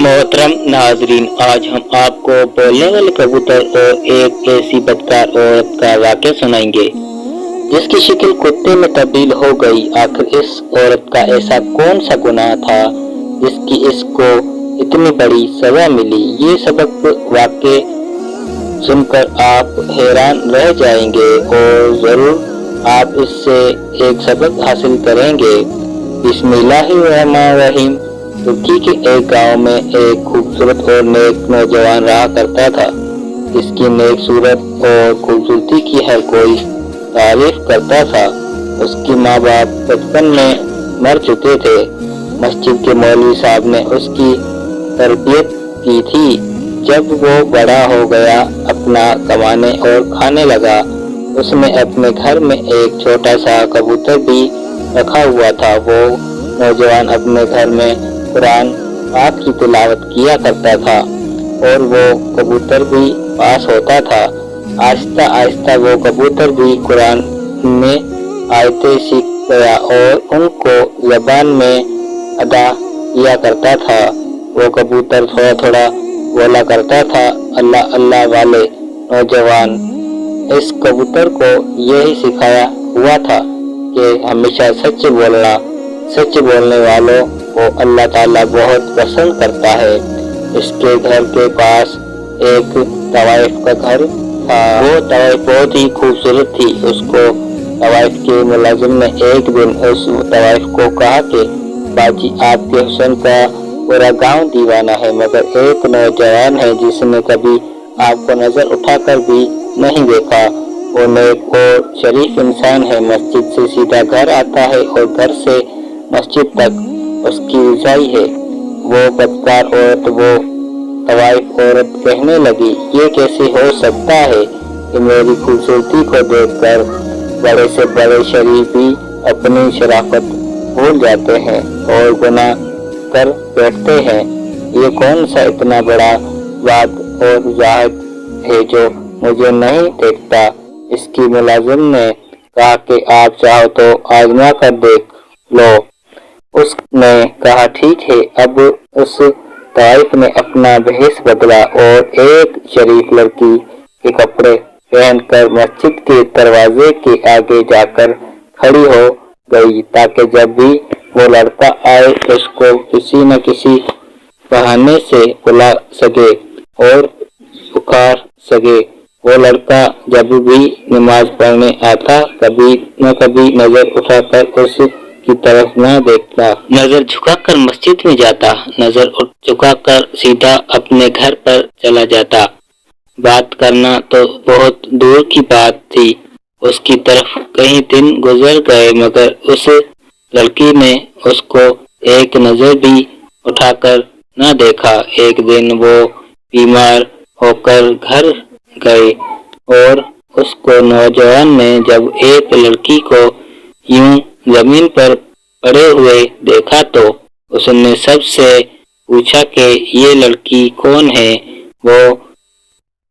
मोहतरम नाजरीन, आज हम आपको बोलने वाले कबूतर और एक ऐसी बदकार औरत का वाक़या सुनाएंगे जिसकी शक्ल कुत्ते में तब्दील हो गई। आखिर इस औरत का ऐसा कौन सा गुनाह था जिसकी इसको इतनी बड़ी सजा मिली। ये सबक वाक़े सुनकर आप हैरान रह जाएंगे और ज़रूर आप इससे एक सबक हासिल करेंगे। बिस्मिल्लाहिर्रहमानिर्रहीम। तुर्की के एक गांव में एक खूबसूरत और नेक नौजवान रहा करता था। इसकी नेक सूरत और खूबसूरती की हर कोई तारीफ करता था। उसकी माँ बाप बचपन में मर चुके थे। मस्जिद के मौलवी साहब ने उसकी तरबियत की थी। जब वो बड़ा हो गया, अपना कमाने और खाने लगा, उसने अपने घर में एक छोटा सा कबूतर भी रखा हुआ था। वो नौजवान अपने घर में कुरान पाक की तिलावत किया करता था और वो कबूतर भी पास होता था। आहिस्ता आहिस्ता वो कबूतर भी कुरान में आयतें सीख गया और उनको ज़बान में अदा किया करता था। वो कबूतर थोड़ा थोड़ा बोला करता था। अल्लाह अल्लाह वाले नौजवान इस कबूतर को यही सिखाया हुआ था कि हमेशा सच बोलना। सच बोलने वालों को अल्लाह ताला बहुत पसंद करता है। इसके घर के पास एक तवाइफ का घर था। वो तवाइफ बहुत ही खूबसूरत थी। उसको तवाइफ के मुलाजिम ने एक दिन उस तवाइफ को कहा कि बाजी, आपके हुस्न का पूरा गांव दीवाना है, मगर एक नौजवान है जिसने कभी आपको नजर उठाकर भी नहीं देखा। वो नेक और शरीफ इंसान है, मस्जिद से सीधा घर आता है और घर से मस्जिद तक उसकी ऊंचाई है। वो बदकार औरत, वो तवाइफ औरत कहने लगी, ये कैसे हो सकता है कि मेरी खूबसूरती को देखकर बड़े से बड़े शरीफ भी अपनी शराफत भूल जाते हैं और गुनाह कर बैठते हैं। ये कौन सा इतना बड़ा वाद और जाहिद है जो मुझे नहीं देखता। इसकी मुलाजिम ने कहा कि आप चाहो तो आजमा कर देख लो। उसने कहा ठीक है। अब उस तवाइफ ने अपना भेष बदला और एक शरीफ लड़की के कपड़े पहनकर मस्जिद के दरवाजे के आगे जाकर खड़ी हो गई ताकि जब भी वो लड़का आए उसको किसी न किसी बहाने से बुला सके और पुकार सके। वो लड़का जब भी नमाज पढ़ने आता कभी न कभी नजर उठाकर उस की तरफ न देखता, नजर झुकाकर मस्जिद में जाता, नजर झुकाकर सीधा अपने घर पर चला जाता। बात करना तो बहुत दूर की बात थी। उसकी तरफ कई दिन गुजर गए मगर उस लड़की ने उसको एक नजर भी उठाकर न देखा। एक दिन वो बीमार होकर घर गए और उसको नौजवान ने जब एक लड़की को यूं जमीन पर पड़े हुए देखा तो उसने सबसे पूछा कि ये लड़की कौन है। वो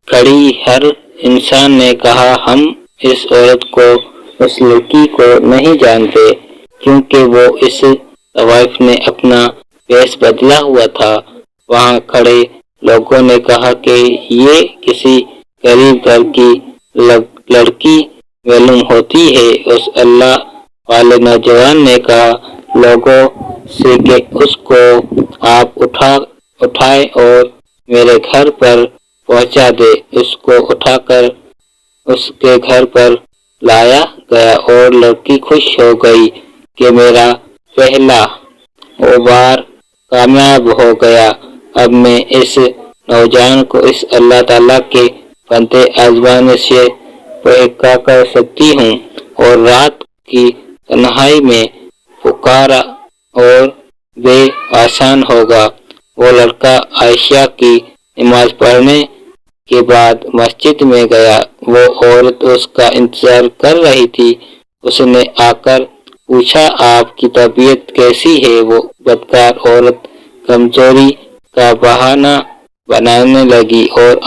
खड़ी हर इंसान ने कहा, हम इस औरत को, उस लड़की को नहीं जानते क्योंकि वो इस तवाइफ ने अपना वेश बदला हुआ था। वहाँ खड़े लोगों ने कहा कि ये किसी गरीब घर की लड़की मालूम होती है। उस अल्लाह वाले नौजवान ने कहा लोगों से कि उसको आप उठाए और मेरे घर पर पहुंचा दे। उसको उठाकर उसके घर पर लाया गया और लड़की खुश हो गई कि मेरा पहला वार कामयाब हो गया। अब मैं इस नौजवान को इस अल्लाह ताला के बंदे आजमाने से बहका कर सकती हूँ। और रात की तन्हाई में पुकारा और वे आसान होगा। वो लड़का आयशा की नमाज पढ़ने के बाद मस्जिद में गया। वो औरत उसका इंतजार कर रही थी। उसने आकर पूछा, आपकी तबीयत कैसी है। वो बदकार औरत कमजोरी का बहाना बनाने लगी और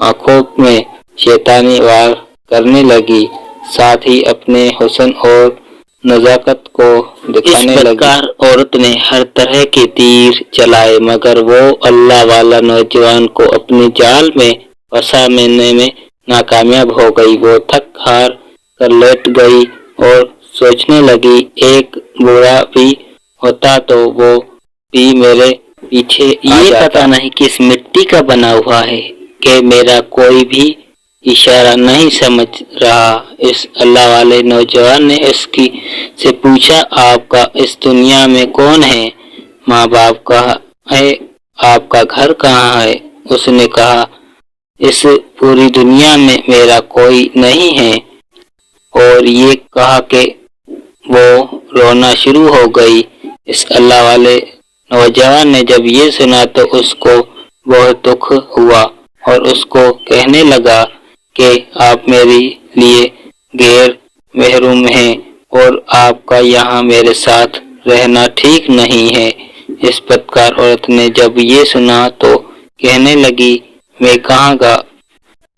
आंखों में शैतानी वार करने लगी। साथ ही अपने हुस्न और नजाकत को दिखाने लगी। इस प्रकार औरत ने हर तरह के तीर चलाए मगर वो अल्लाह वाला नौजवान को अपने जाल में फंसाने में नाकामयाब हो गई। वो थक हार कर लेट गई और सोचने लगी, एक बुरा भी होता तो वो भी मेरे पीछे ये पता नहीं किस मिट्टी का बना हुआ है कि मेरा कोई भी इशारा नहीं समझ रहा। इस अल्लाह वाले नौजवान ने इसकी से पूछा, आपका इस दुनिया में कौन है? माँ बाप कहाँ है? आपका घर कहाँ है? उसने कहा, इस पूरी दुनिया में मेरा कोई नहीं है। और ये कहा कि वो रोना शुरू हो गई। इस अल्लाह वाले नौजवान ने जब ये सुना तो उसको बहुत दुख हुआ और उसको कहने लगा कि आप मेरे लिए गैर महरूम हैं और आपका यहाँ मेरे साथ रहना ठीक नहीं है। इस प्रकार औरत ने जब ये सुना तो कहने लगी, मैं कहाँ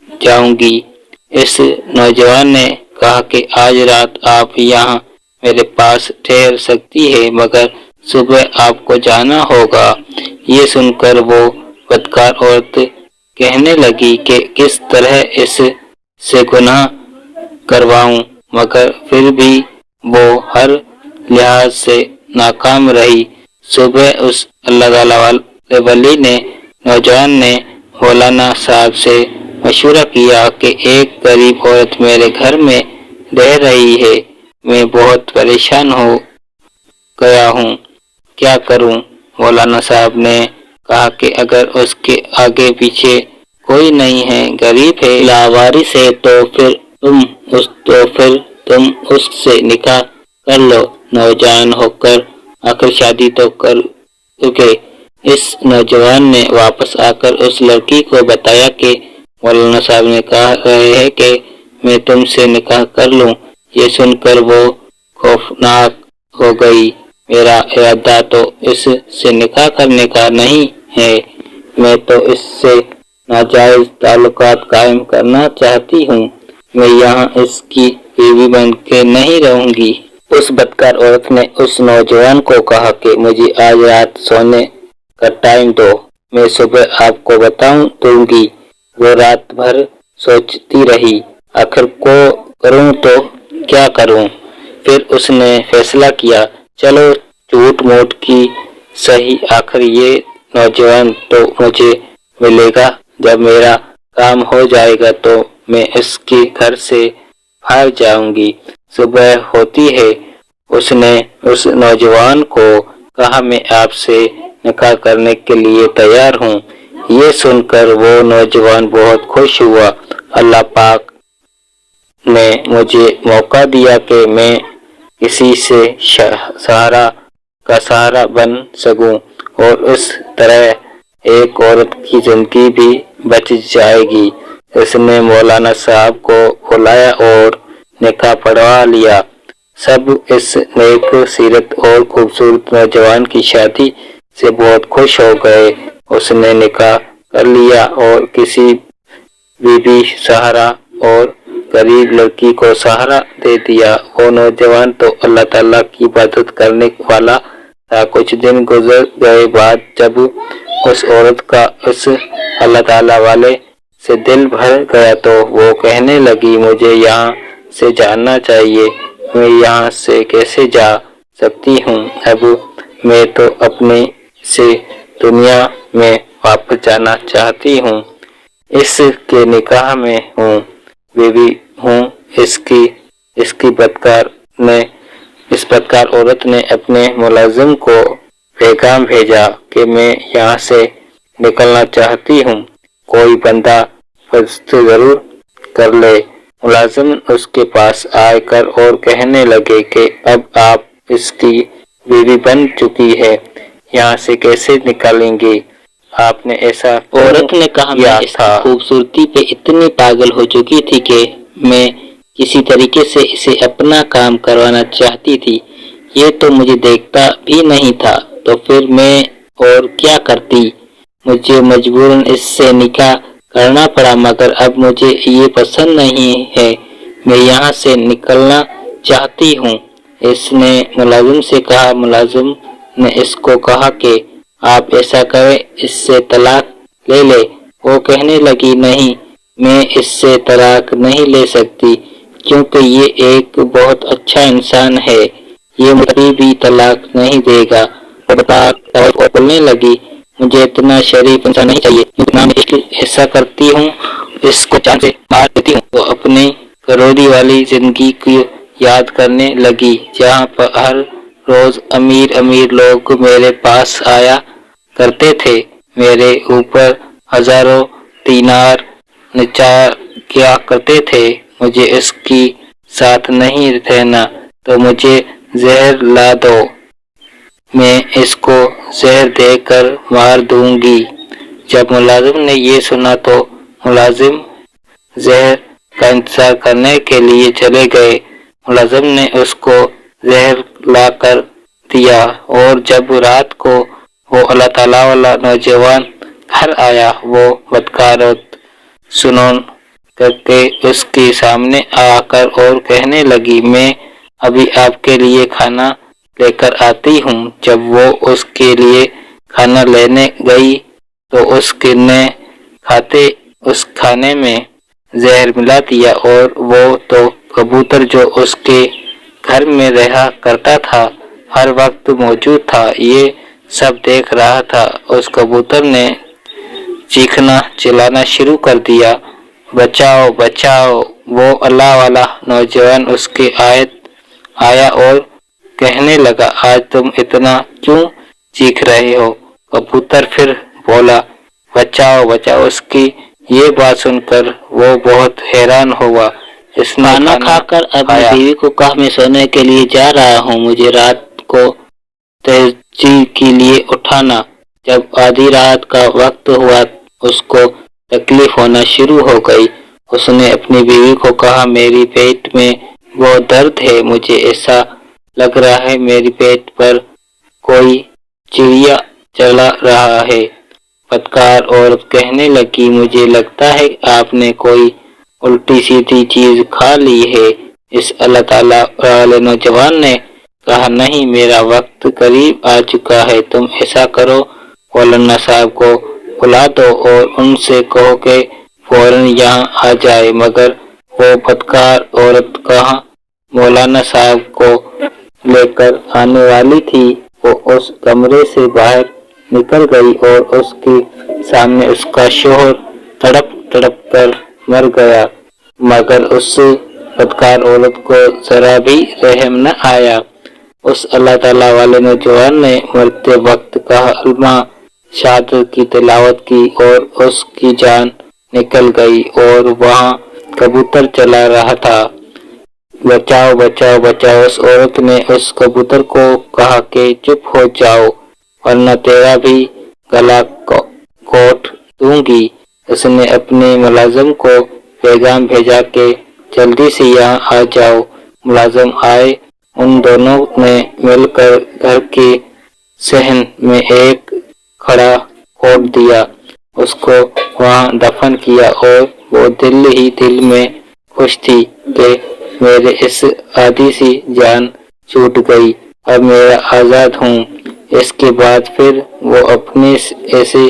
जाऊंगी? इस नौजवान ने कहा कि आज रात आप यहाँ मेरे पास ठहर सकती है मगर सुबह आपको जाना होगा। ये सुनकर वो बदकार औरत कहने लगी कि किस तरह इस से गुनाह करवाऊं, मगर फिर भी वो हर लिहाज से नाकाम रही। सुबह उस अल्लाह वाले वली ने नौजवान ने मौलाना साहब से मशवरा किया कि एक गरीब औरत मेरे घर में रह रही है, मैं बहुत परेशान हो गया हूँ, क्या करूँ? मौलाना साहब ने कहा कि अगर उसके आगे पीछे कोई नहीं है, गरीब है, लावारिस है तो फिर तुम उससे निकाह कर लो, नौजवान होकर आखिर शादी तो कर चुके। इस नौजवान ने वापस आकर उस लड़की को बताया कि मौलाना साहब ने कहा रहे हैं कि मैं तुमसे निकाह कर लूं। ये सुनकर वो खौफनाक हो गई। मेरा इरादा तो इससे निकाह करने का नहीं है, मैं तो इससे नाजायज ताल्लुकात कायम करना चाहती हूँ। मैं यहाँ इसकी बीवी बन के नहीं रहूंगी। उस बदकार औरत ने उस नौजवान को कहा कि मुझे आज रात सोने का टाइम दो, मैं सुबह आपको दूंगी। वो रात भर सोचती रही, आखिर को करूं तो क्या करूं? फिर उसने फैसला किया, चलो झूठ मूठ की सही, आखिर ये नौजवान तो मुझे मिलेगा। जब मेरा काम हो जाएगा तो मैं इसके घर से बाहर जाऊंगी। सुबह होती है उसने उस नौजवान को कहा, मैं आपसे निकाह करने के लिए तैयार हूँ। ये सुनकर वो नौजवान बहुत खुश हुआ। अल्लाह पाक ने मुझे मौका दिया कि मैं किसी से सहारा बन सकूं और इस तरह एक औरत की जिंदगी भी बच जाएगी। उसने मौलाना साहब को बुलाया और निकाह पढ़वा लिया। सब इस नेक सीरत और खूबसूरत नौजवान की शादी से बहुत खुश हो गए। उसने निकाह कर लिया और किसी बीबी सहारा और गरीब लड़की को सहारा दे दिया। वो नौजवान तो अल्लाह ताला की इबादत करने वाला था। कुछ दिन गुजर गए बाद जब उस औरत का उस अल्लाह ताला वाले से दिल भर गया तो वो कहने लगी, मुझे यहाँ से जाना चाहिए, मैं यहाँ से कैसे जा सकती हूँ? अब मैं तो अपने से दुनिया में वापस जाना चाहती हूँ। इसके निकाह में हूँ, बीवी हूँ इसकी। इस प्रकार औरत ने अपने मुलाजिम को पैगाम भेजा कि मैं यहाँ से निकलना चाहती हूँ, कोई बंदा फर्स्ट जरूर कर ले। मुलाजिम उसके पास आकर और कहने लगे कि अब आप इसकी बीवी बन चुकी है, यहाँ से कैसे निकालेंगे? आपने ऐसा औरत ने कहा, मैं इसकी खूबसूरती पे इतनी पागल हो चुकी थी कि मैं किसी तरीके से इसे अपना काम करवाना चाहती थी। ये तो मुझे देखता भी नहीं था, तो फिर मैं और क्या करती? मुझे मजबूरन इससे निकाह करना पड़ा, मगर अब मुझे ये पसंद नहीं है, मैं यहाँ से निकलना चाहती हूँ। اس نے ملازم سے کہا۔ ملازم نے اس کو کہا کہ آپ ایسا کریں، اس سے طلاق لے لے۔ وہ کہنے لگی نہیں، میں اس سے طلاق نہیں لے سکتی کیونکہ یہ ایک بہت اچھا انسان ہے، یہ مجھے بھی طلاق نہیں دے گا۔ اور بولنے لگی مجھے اتنا شریف انسان نہیں چاہیے، جتنا میں ایسا کرتی ہوں اس کو جان سے مار دیتی ہوں۔ وہ اپنی کروڑی والی زندگی کو یاد کرنے لگی جہاں پر ہر روز امیر امیر لوگ میرے پاس آیا کرتے تھے، میرے اوپر ہزاروں دینار نچار کیا کرتے تھے۔ مجھے اس کی ساتھ نہیں رہنا تو مجھے زہر لا دو، میں اس کو زہر دے کر مار دوں گی۔ جب ملازم نے یہ سنا تو ملازم زہر کا انتظار کرنے کے لیے چلے گئے۔ ملازم نے اس کو زہر لا کر دیا اور جب رات کو وہ اللہ تعالیٰ والا نوجوان گھر آیا، وہ بدکار اور سنون کر کے اس کے سامنے آ کر اور کہنے لگی میں ابھی آپ کے لیے کھانا لے کر آتی ہوں۔ جب وہ اس کے لیے کھانا لینے گئی تو اس نے اس کھانے میں زہر ملا دیا، اور وہ تو کبوتر جو اس کے گھر میں رہا کرتا تھا ہر وقت موجود تھا، یہ سب دیکھ رہا تھا۔ اس کبوتر نے چیخنا چلانا شروع کر دیا، بچاؤ بچاؤ۔ وہ اللہ والا نوجوان اس کے آیا اور کہنے لگا آج تم اتنا کیوں چیخ رہے ہو؟ کبوتر پھر بولا بچاؤ بچاؤ۔ اس کی یہ بات سن کر وہ بہت حیران ہوا۔ اس نے کھانا کھا کر اپنی بیوی کو کہا میں سونے کے لیے جا رہا ہوں، مجھے رات کو تہجد کے لیے اٹھانا۔ جب آدھی رات کا وقت ہوا اس کو تکلیف ہونا شروع ہو گئی۔ اس نے اپنی بیوی کو کہا میری پیٹ میں بہت درد ہے، مجھے ایسا لگ رہا ہے میری پیٹ پر کوئی چڑیا چلا رہا ہے۔ بدکار عورت کہنے لگی مجھے لگتا ہے آپ نے کوئی الٹی سیدھی چیز کھا لی ہے۔ اس اللہ تعالیٰ والے نوجوان نے کہا نہیں، میرا وقت قریب آ چکا ہے، تم ایسا کرو مولانا صاحب کو بلا دو اور ان سے کہو کہ فوراً یہاں آ جائے۔ مگر وہ بدکار عورت کہاں مولانا صاحب کو لے کر آنے والی تھی، وہ اس کمرے سے باہر نکل گئی اور اس کے سامنے اس کا شوہر تڑپ تڑپ کر مر گیا، مگر اس بدکار عورت کو ذرا بھی رحم نہ آیا۔ اس اللہ تعالیٰ والے نوجوان نے مرتے وقت کلمہ شہادت کی تلاوت کی اور اس کی جان نکل گئی اور وہاں کبوتر چلا رہا تھا۔ بچاؤ بچاؤ بچاؤ۔ اس عورت نے اس کبوتر کو کہا کہ چپ ہو جاؤ ورنہ تیرا بھی گلا کاٹ دوں گی۔ اس نے اپنے ملازم کو پیغام بھیجا کہ جلدی سے یہاں آ جاؤ۔ ملازم آئے، ان دونوں نے مل کر گھر کے صحن میں ایک کھڑا کھود دیا، اس کو وہاں دفن کیا اور وہ دل ہی دل میں خوش تھی کہ میرے اس آدھی سی جان چھوٹ گئی، اب میں آزاد ہوں۔ اس کے بعد پھر وہ اپنے ایسے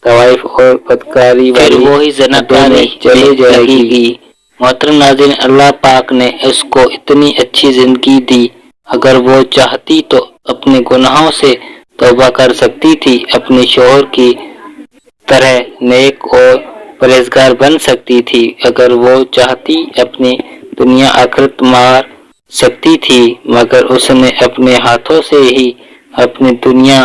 طوائف اور بدکاری والی زناکاری چلی جائے گی۔ محترم ناظرین، اللہ پاک نے اس کو اتنی اچھی زندگی دی، اگر وہ چاہتی تو اپنے گناہوں سے توبہ کر سکتی تھی، اپنے شوہر کی طرح نیک اور پرہیزگار بن سکتی تھی، اگر وہ چاہتی اپنی دنیا آخرت مار سکتی تھی، مگر اس نے اپنے ہاتھوں سے ہی اپنی دنیا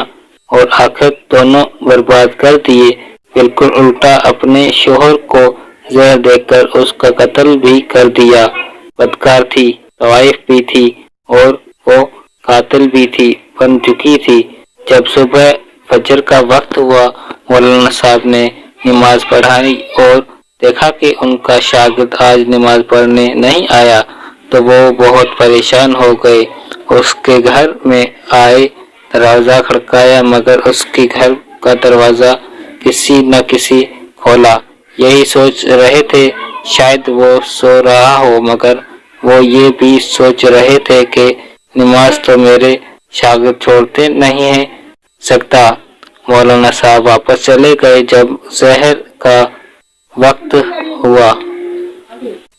اور آخرت دونوں برباد کر دیے۔ بالکل الٹا، اپنے شوہر کو زہر دے کر اس کا قتل بھی کر دیا۔ بدکار تھی، طوائف بھی تھی اور وہ قاتل بھی تھی، بن چکی تھی۔ جب صبح فجر کا وقت ہوا، مولانا صاحب نے نماز پڑھائی اور دیکھا کہ ان کا شاگرد آج نماز پڑھنے نہیں آیا تو وہ بہت پریشان ہو گئے۔ اس کے گھر میں آئے، دروازہ کھٹکھٹایا مگر اس کے گھر کا دروازہ کسی نہ کسی کھولا۔ یہی سوچ رہے تھے شاید وہ سو رہا ہو، مگر وہ یہ بھی سوچ رہے تھے کہ नमाज तो मेरे शागिर्द छोड़ते नहीं है सकता। मौलाना साहब वापस चले गए। जब ज़हर का वक्त हुआ,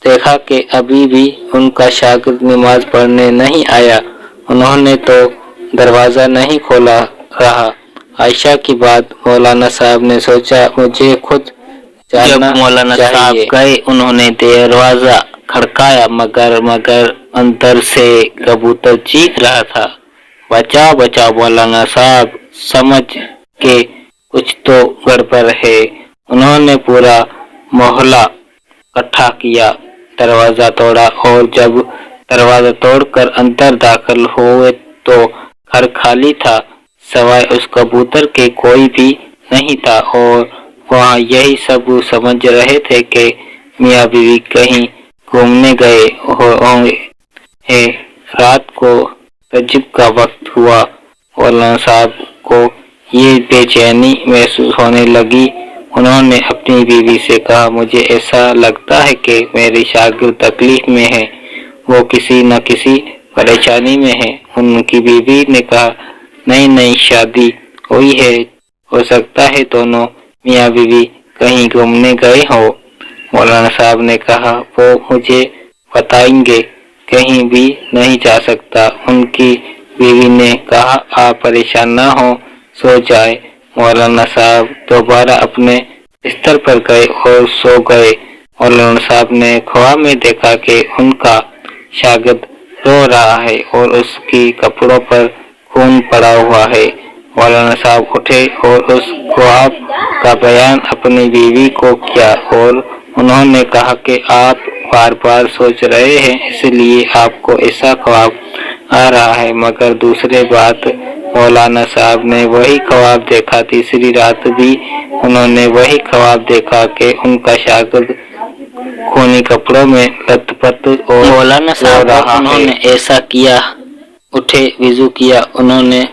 देखा कि अभी भी उनका शागिर्द नमाज पढ़ने नहीं आया। उन्होंने तो दरवाज़ा नहीं खोला रहा। आयशा की बात मौलाना साहब ने सोचा, मुझे खुद जानना जब मौलाना चाहिए। साहब गए, उन्होंने दरवाजा खड़काया, मगर अंदर से कबूतर चीख रहा था, बचाओ बचाओ। मौलाना साहब समझ के कुछ तो गड़बड़ है। उन्होंने पूरा मोहल्ला इकट्ठा किया, दरवाजा तोड़ा, और जब दरवाजा तोड़कर अंदर दाखिल हुए तो घर खाली था, सवाए उस कबूतर के कोई भी नहीं था। और वहाँ यही सब समझ रहे थे कि मियाँ बीवी कहीं घूमने गए होंगे। रात को तहज्जुद का वक्त हुआ। मौलाना साहब को ये बेचैनी महसूस होने लगी। उन्होंने अपनी बीवी से कहा, मुझे ऐसा लगता है कि मेरे शागिर्द तकलीफ में है, वो किसी न किसी परेशानी में है। उनकी बीवी ने कहा, नहीं, शादी हुई है, हो सकता है दोनों मियाँ बीवी कहीं घूमने गए हो। मौलाना साहब ने कहा, वो मुझे बताएंगे, कहीं भी नहीं जा सकता। उनकी बीवी ने कहा, आप परेशान ना हो, सो जाए। मौलाना साहब दोबारा अपने बिस्तर पर गए और सो गए। मौलाना साहब ने ख्वाब में देखा कि उनका शागिर्द रो रहा है और उसकी कपड़ों पर खून पड़ा हुआ है। मौलाना साहब उठे और उस ख्वाब का बयान अपनी बीवी को किया और उन्होंने कहा कि आप बार बार सोच रहे हैं, इसलिए आपको ऐसा ख्वाब आ रहा है। मगर दूसरी बात, मौलाना साहब ने वही ख्वाब देखा। तीसरी रात भी उन्होंने वही ख्वाब देखा कि उनका शागिर्द खूनी कपड़ों में लथपथ और मौलाना साहब उन्होंने ऐसा किया, उठे, वुजू किया, उन्होंने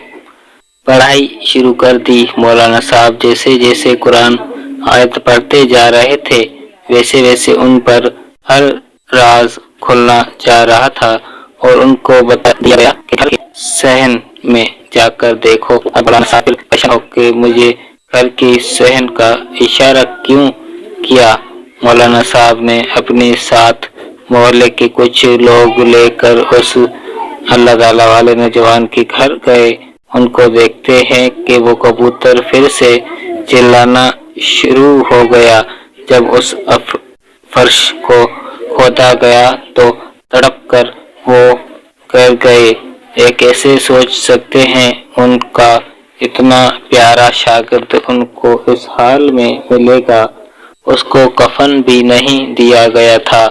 पढ़ाई शुरू कर दी। मौलाना साहब जैसे जैसे कुरान आयत पढ़ते जा रहे थे, वैसे वैसे उन पर हर राज खुलना जा रहा था और उनको बता दिया गया कि घर के सहन में जाकर देखो। अब मौलाना साहब परेशान होकर मुझे घर के सहन का इशारा क्यों किया? मौलाना साहब ने अपने साथ मोहल्ले के कुछ लोग लेकर उस अल्लाह ताला वाले नौजवान के घर गए। उनको देखते हैं कि वो कबूतर फिर से चिल्लाना शुरू हो गया। जब उस फर्श को खोदा गया तो तड़प कर वो कर गए। ये कैसे सोच सकते हैं उनका इतना प्यारा शागिर्द उनको इस हाल में मिलेगा? उसको कफन भी नहीं दिया गया था।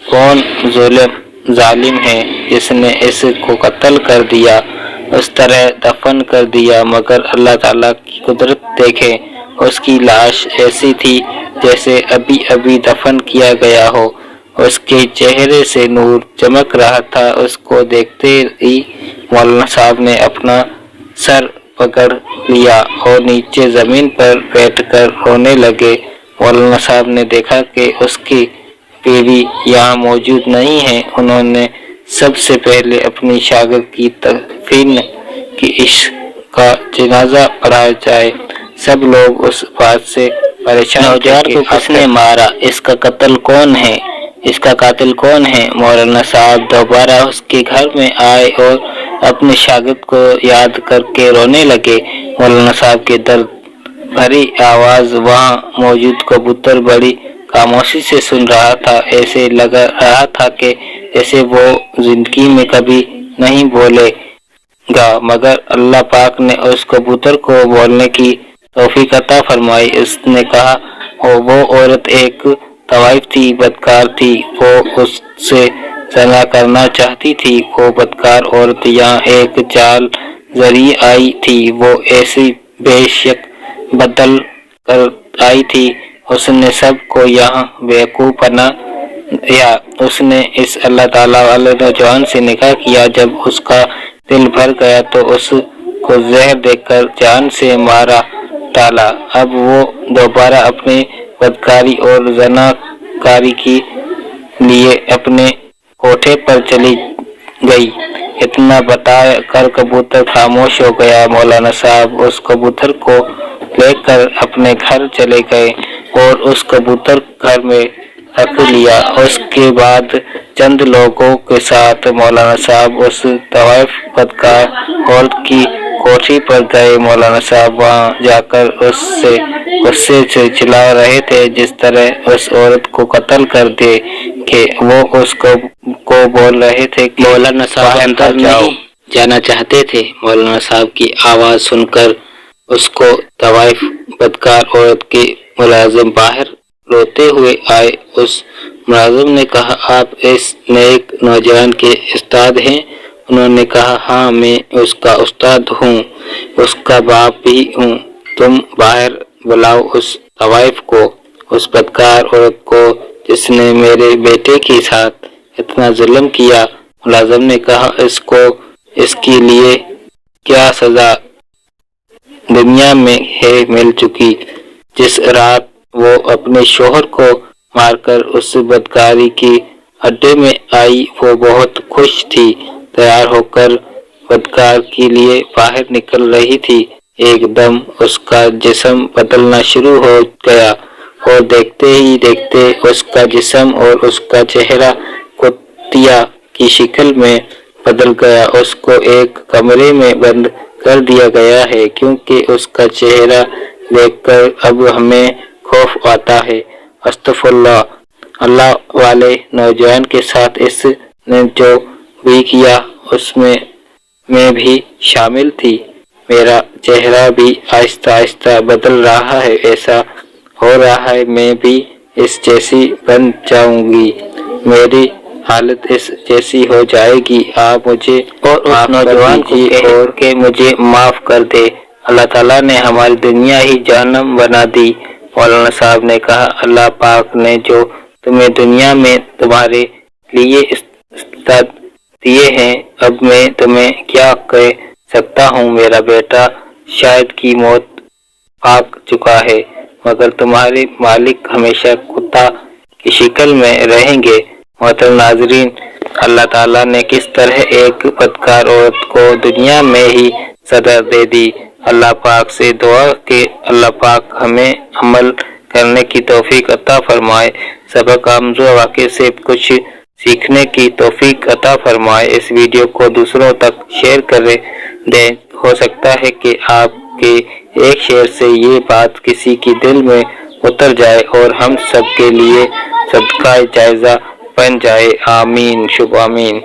कौन जालिम है जिसने इसको कत्ल कर दिया, उस तरह दफन कर दिया? मगर अल्लाह ताला की कुदरत देखें, उसकी लाश ऐसी थी जैसे अभी अभी दफन किया गया हो। उसके चेहरे से नूर चमक रहा था। उसको देखते ही मौलाना साहब ने अपना सर पकड़ लिया और नीचे जमीन पर बैठकर रोने लगे। मौलाना साहब ने देखा कि उसकी बीवी यहाँ मौजूद नहीं है। उन्होंने सबसे पहले अपनी शागिर्द की दफन की इसका जनाजा पढ़ाया जाए। सब लोग उस बात से परेशान। नौजवान को किसने मारा? इसका कत्ल कौन है? इसका कातिल कौन है? मौलाना साहब दोबारा उसके घर में आए और अपने शागिर्द को याद करके रोने लगे। मौलाना साहब की दर्द भरी आवाज वहाँ मौजूद कबूतर बड़ी खामोशी से सुन रहा था। ऐसे लग रहा था कि जैसे वो जिंदगी में कभी नहीं बोलेगा, मगर अल्लाह पाक ने उस कबूतर को बोलने की तौफीक अता फरमाई। उसने कहा, वो औरत एक तवाइफ थी, बदकार थी, वो उससे जना करना चाहती थी। वो बदकार औरत यहाँ एक चाल जरिए आई थी। वो ऐसी बेशक बदल कर आई थी, उसने सबको यहाँ बेवकूफ बना दिया। उसने इस अल्लाह ताला वाले नौजवान से निकाह किया। जब उसका दिल भर गया तो उसको जहर देकर जान से मारा डाला। अब वो दोबारा अपने बदकारी और जनाकारी के लिए अपने कोठे पर चली गई। इतना बता कर कबूतर खामोश हो गया। मौलाना साहब उस कबूतर को लेकर अपने घर चले गए और उस कबूतर घर में रख लिया। उसके बाद चंद लोगों के साथ मौलाना साहब उस तवाइफ बदकार औरत की कोठी पर गए। मौलाना साहब वहां जाकर उससे गुस्से से चिल्ला रहे थे, जिस तरह उस औरत को कत्ल कर दे कि वो उसको बोल रहे थे कि मौलाना साहब अंदर नहीं जाना चाहते थे। मौलाना साहब की आवाज सुनकर उसको तवाइफ बदकार औरत के मुलाजिम बाहर रोते हुए आए। उस मुलाजिम ने कहा, आप इस नेक नौजवान के उस्ताद हैं? उन्होंने कहा, हाँ, मैं उसका उस्ताद हूँ, उसका बाप भी हूँ। तुम बाहर बुलाओ उस तवाइफ को, उस बदकार औरत को जिसने मेरे बेटे के साथ इतना जुल्म किया। मुलाजिम ने कहा, इसको इसके लिए क्या सजा दुनिया में है मिल चुकी। जिस रात वो अपने शोहर को मारकर उस बदकारी के अड्डे में आई, वो बहुत खुश थी। तैयार होकर बदकार के लिए बाहर निकल रही थी। एकदम उसका जिस्म बदलना शुरू हो गया और देखते ही देखते उसका जिस्म और उसका चेहरा कुत्तिया की शक्ल में बदल गया। उसको एक कमरे में बंद कर दिया गया है, क्योंकि उसका चेहरा देखकर अब हमें खौफ आता है। अस्तगफुरुल्लाह। अल्लाह वाले नौजवान के साथ इसने जो भी किया उसमें मैं भी शामिल थी। मेरा चेहरा भी आहिस्ता आहिस्ता बदल रहा है, ऐसा हो रहा है मैं भी इस जैसी बन जाऊंगी, मेरी हालत इस जैसी हो जाएगी। आप मुझे और उस नौजवान को और के मुझे माफ कर दे। अल्लाह ताला ने हमारी दुनिया ही जहन्नम बना दी। मौलाना साहब ने कहा, अल्लाह पाक ने जो तुम्हें दुनिया में तुम्हारे लिए उस्ताद दिए हैं, अब मैं तुम्हें क्या कह सकता हूँ। मेरा बेटा शायद की मौत भाग चुका है, मगर तुम्हारे मालिक हमेशा कुत्ता की शक्ल में रहेंगे। मोहतरम नाज़रीन, अल्लाह ताला ने किस तरह एक बदकार औरत को दुनिया में ही सजा दे दी। अल्लाह पाक से दुआ कि अल्लाह पाक हमें अमल करने की तौफीक अता फरमाए, सबक आमूज़ वाक़े से कुछ सीखने की तौफीक अता फरमाए। इस वीडियो को दूसरों तक शेयर कर दें। हो सकता है कि आपके एक शेयर से ये बात किसी के दिल में उतर जाए और हम सब के लिए सदका जायज़ा बन जाए। आमीन शुभ आमीन।